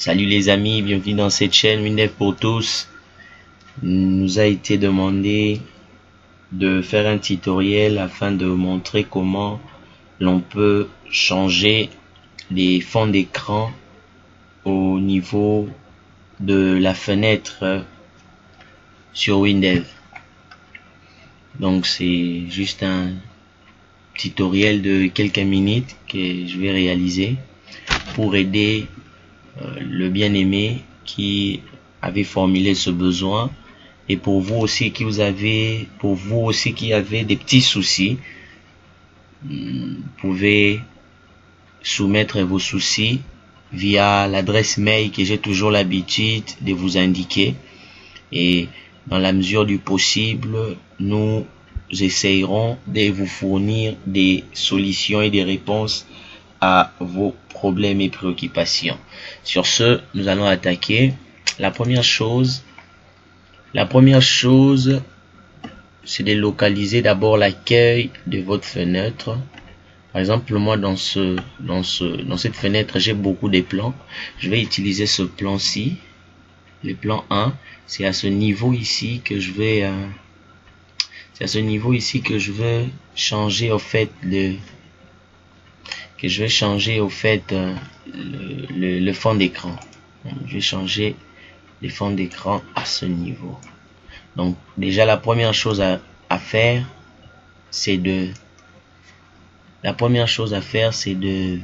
Salut les amis, bienvenue dans cette chaîne WinDev pour tous. Il nous a été demandé de faire un tutoriel afin de montrer comment l'on peut changer les fonds d'écran au niveau de la fenêtre sur WinDev. Donc c'est juste un tutoriel de quelques minutes que je vais réaliser pour aider le bien-aimé qui avait formulé ce besoin, et pour vous aussi qui avez des petits soucis, vous pouvez soumettre vos soucis via l'adresse mail que j'ai toujours l'habitude de vous indiquer, et dans la mesure du possible, nous essayerons de vous fournir des solutions et des réponses à vos problèmes et préoccupations. Sur ce, nous allons attaquer. La première chose, c'est de localiser d'abord l'accueil de votre fenêtre. Par exemple, moi dans cette fenêtre, j'ai beaucoup de plans. Je vais utiliser ce plan-ci, le plan 1. C'est à ce niveau ici que je vais changer le fond d'écran. Je vais changer les fonds d'écran à ce niveau. Donc déjà la première chose à faire, c'est de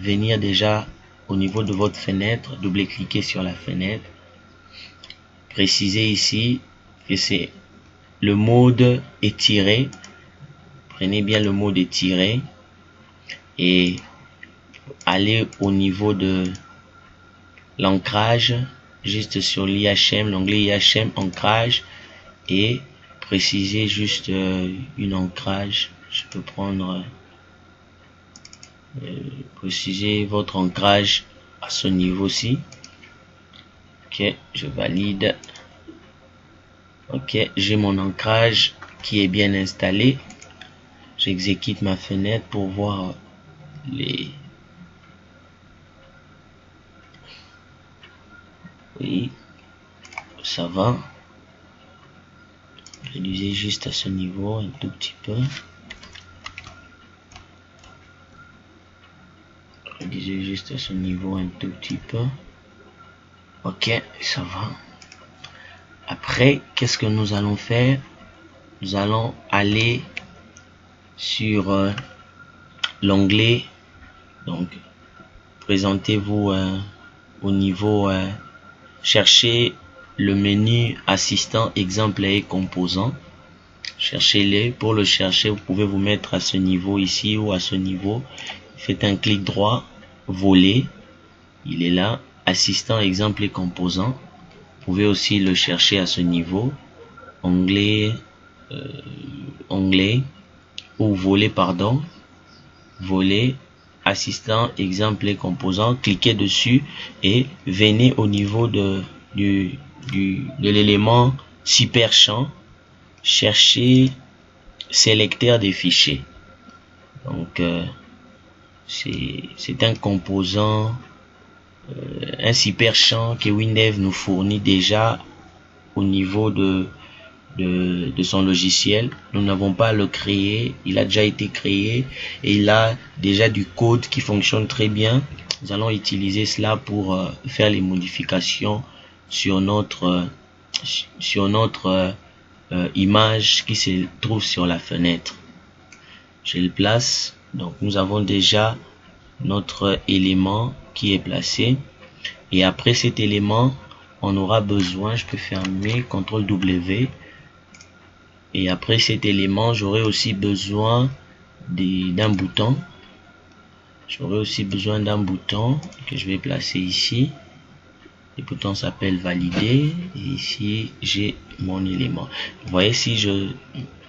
venir déjà au niveau de votre fenêtre, double-cliquer sur la fenêtre, préciser ici que c'est le mode étiré. Prenez bien le mode étiré et aller au niveau de l'ancrage, juste sur l'IHM, l'onglet IHM ancrage, et préciser juste une ancrage. Je peux prendre préciser votre ancrage à ce niveau-ci. Ok, je valide. Ok, j'ai mon ancrage qui est bien installé. J'exécute ma fenêtre pour voir les... Oui, ça va. Réduisez juste à ce niveau un tout petit peu. Réduisez juste à ce niveau un tout petit peu. Ok, ça va. Après, qu'est-ce que nous allons faire? Nous allons aller sur l'onglet. Donc, présentez-vous au niveau... cherchez le menu assistant, exemple et composants. Cherchez-les. Pour le chercher, vous pouvez vous mettre à ce niveau ici ou à ce niveau. Faites un clic droit, voler. Il est là. Assistant, exemple et composants. Vous pouvez aussi le chercher à ce niveau. Onglet, ou voler, pardon. Voler. Assistant, exemple et composants. Cliquez dessus et venez au niveau de l'élément super champ, chercher sélecteur des fichiers. Donc c'est un composant, un super champ que WinDev nous fournit déjà au niveau de son logiciel. Nous n'avons pas à le créer, il a déjà été créé et il a déjà du code qui fonctionne très bien. Nous allons utiliser cela pour faire les modifications sur notre image qui se trouve sur la fenêtre. Je le place. Donc nous avons déjà notre élément qui est placé, et après cet élément on aura besoin, je peux fermer CTRL W, et après cet élément j'aurai aussi besoin d'un bouton. J'aurai aussi besoin d'un bouton que je vais placer ici. Le bouton s'appelle valider, et ici j'ai mon élément. Vous voyez, si je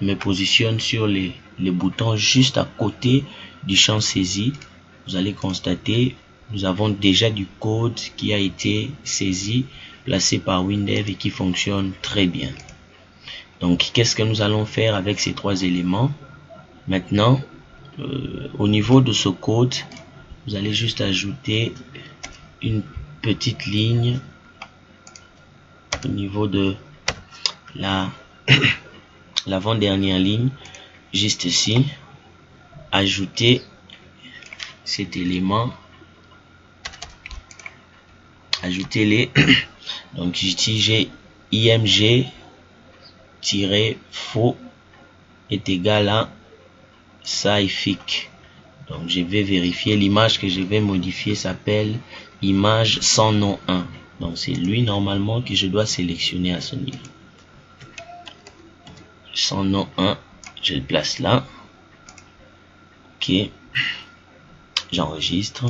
me positionne sur les boutons juste à côté du champ saisi, vous allez constater nous avons déjà du code qui a été saisi, placé par WinDev et qui fonctionne très bien. Donc qu'est-ce que nous allons faire avec ces trois éléments? Maintenant, au niveau de ce code, vous allez juste ajouter petite ligne au niveau de la l'avant-dernière ligne, juste ici. Ajouter cet élément, ajoutez-les. Donc j'utilise img-faux est égal à scific. Donc je vais vérifier l'image que je vais modifier s'appelle image sans nom 1. Donc c'est lui normalement que je dois sélectionner à ce niveau. Sans nom 1, je le place là. Ok, j'enregistre.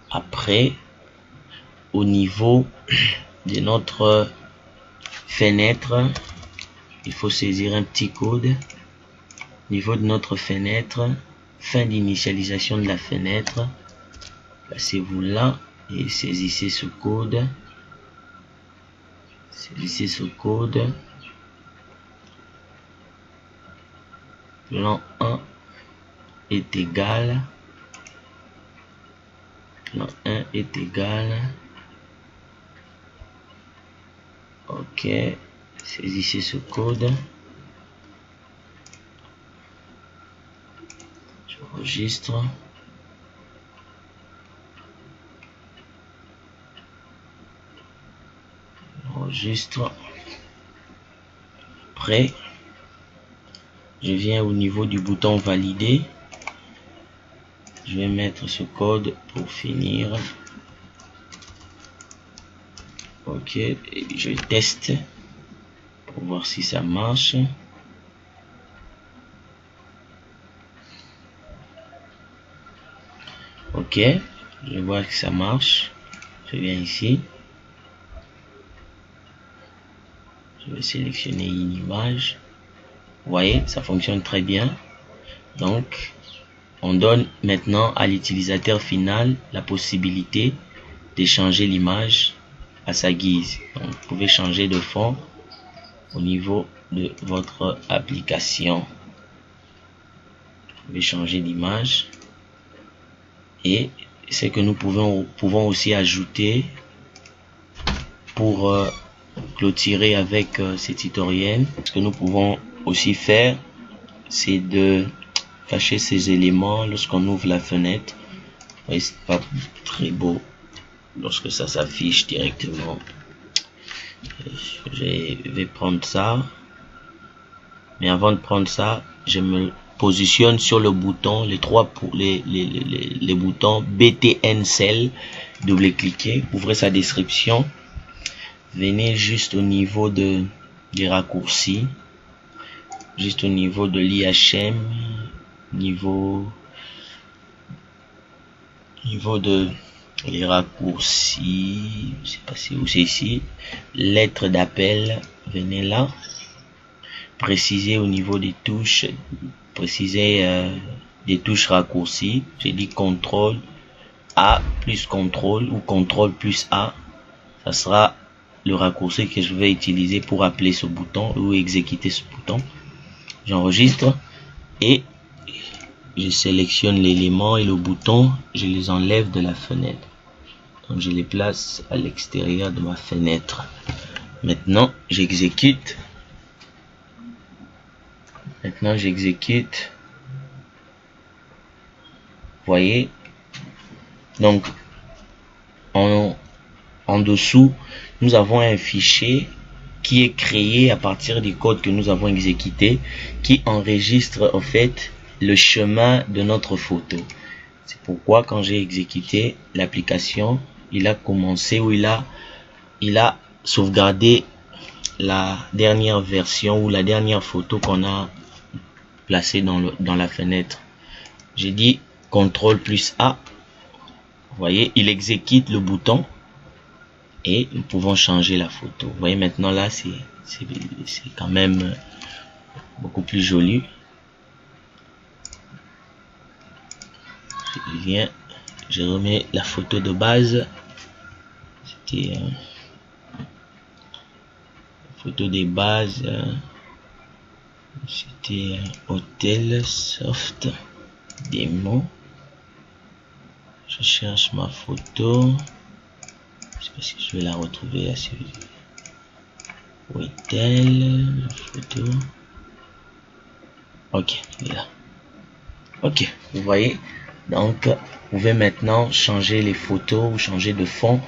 Après, au niveau de notre fenêtre, il faut saisir un petit code. Au niveau de notre fenêtre, fin d'initialisation de la fenêtre, placez-vous là et saisissez ce code. Saisissez ce code. Plan 1 est égal. Plan 1 est égal. Ok, saisissez ce code. J'enregistre. J'enregistre. Après, je viens au niveau du bouton valider. Je vais mettre ce code pour finir. Ok, et je teste pour voir si ça marche. Ok, je vois que ça marche. Je viens ici. Je vais sélectionner une image. Vous voyez, ça fonctionne très bien. Donc, on donne maintenant à l'utilisateur final la possibilité de changer l'image à sa guise. Donc, vous pouvez changer de fond au niveau de votre application. Vous pouvez changer d'image. Et ce que nous pouvons aussi ajouter pour clôturer avec ce tutoriel, ce que nous pouvons aussi faire, c'est de cacher ces éléments lorsqu'on ouvre la fenêtre. Et c'est pas très beau lorsque ça s'affiche directement. Je vais prendre ça, mais avant de prendre ça, je me positionne sur le bouton, les boutons BTN Cell, double-cliquez, ouvrez sa description, venez juste au niveau des raccourcis, juste au niveau de l'IHM, niveau de les raccourcis, je sais pas si où c'est ici, lettre d'appel, venez là, précisez au niveau des touches, précisez des touches raccourcis, j'ai dit CTRL A plus CTRL ou CTRL plus A, ça sera le raccourci que je vais utiliser pour appeler ce bouton ou exécuter ce bouton. J'enregistre et je sélectionne l'élément et le bouton, je les enlève de la fenêtre. Donc je les place à l'extérieur de ma fenêtre. Maintenant j'exécute. Voyez. Donc en dessous, nous avons un fichier qui est créé à partir du code que nous avons exécuté, qui enregistre en fait le chemin de notre photo. C'est pourquoi quand j'ai exécuté l'application, il a commencé ou il a sauvegardé la dernière version ou la dernière photo qu'on a placée dans la fenêtre. J'ai dit CTRL plus A. Vous voyez, il exécute le bouton et nous pouvons changer la photo. Vous voyez maintenant là, c'est quand même beaucoup plus joli. Je remets la photo de base. C'était photo de base. C'était Hôtel Soft Démo. Je cherche ma photo. parce que je vais la retrouver là sur... Où est-elle, la photo? Ok, elle est là. Ok, vous voyez, donc vous pouvez maintenant changer les photos ou changer de fond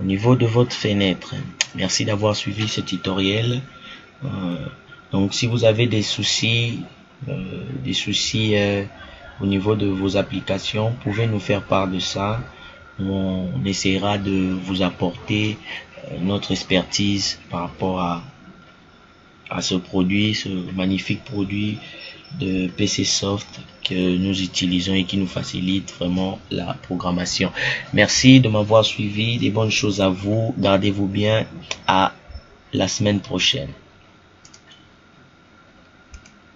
au niveau de votre fenêtre. Merci d'avoir suivi ce tutoriel. Donc si vous avez des soucis au niveau de vos applications, vous pouvez nous faire part de ça. On essaiera de vous apporter notre expertise par rapport à ce produit, ce magnifique produit de PC Soft que nous utilisons et qui nous facilite vraiment la programmation. Merci de m'avoir suivi, des bonnes choses à vous, gardez-vous bien, à la semaine prochaine.